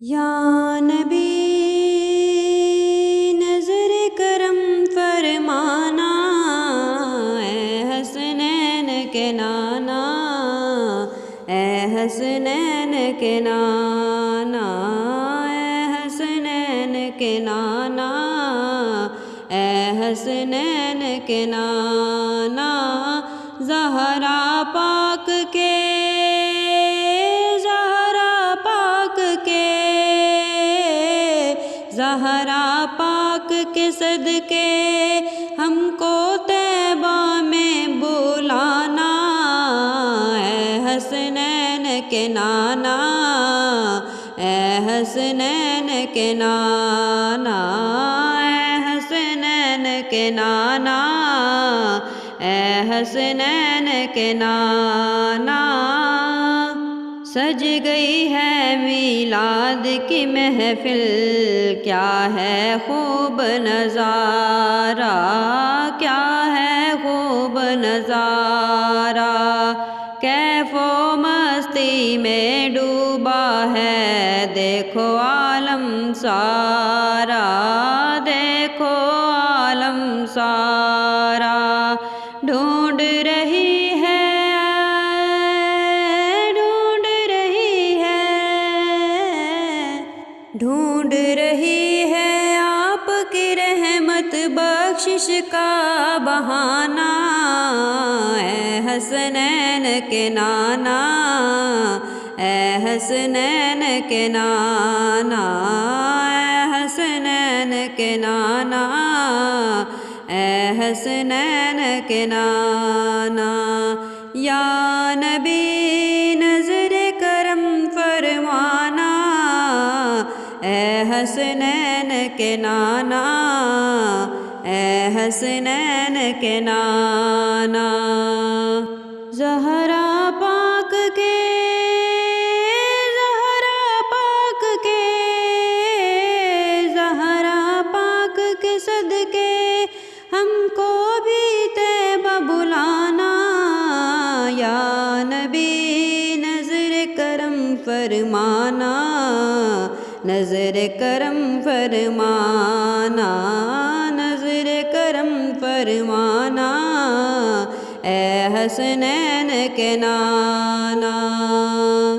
یا نبی نظر کرم فرمانا، اے حسنین کے نانا، اے حسنین کے نانا، اے حسنین کے نانا، اے حسنین کے نانا، زہرا پاک کے زہرا پاک کے صدقے ہم کو طیبہ میں بلانا، اے حسنین کے نانا، اے حسنین کے نانا، اے حسنین کے نانا، اے حسنین کے نانا۔ سج گئی ہے میلاد کی محفل، کیا ہے خوب نظارہ، کیا ہے خوب نظارہ، کیف و مستی میں ڈوبا ہے دیکھو عالم سارا، دیکھو عالم سارا، ڈھونڈ رہی ہے ڈھونڈ رہی ہے آپ کی رحمت بخشش کا بہانہ، اے حسنین کے نانا، اے حسنین کے نانا، اے حسنین کے نانا، اے حسنین کے نانا۔ یا نبی نظر کرم فرمانا، اے حسنین کے نانا، اے حسنین کے نانا۔ زہرا پاک کے صدقے ہم کو بھی طیبہ بلانا، یا نبی نظر کرم فرمانا، نظر کرم فرمانا، نظر کرم فرمانا، اے حسنین کے نانا۔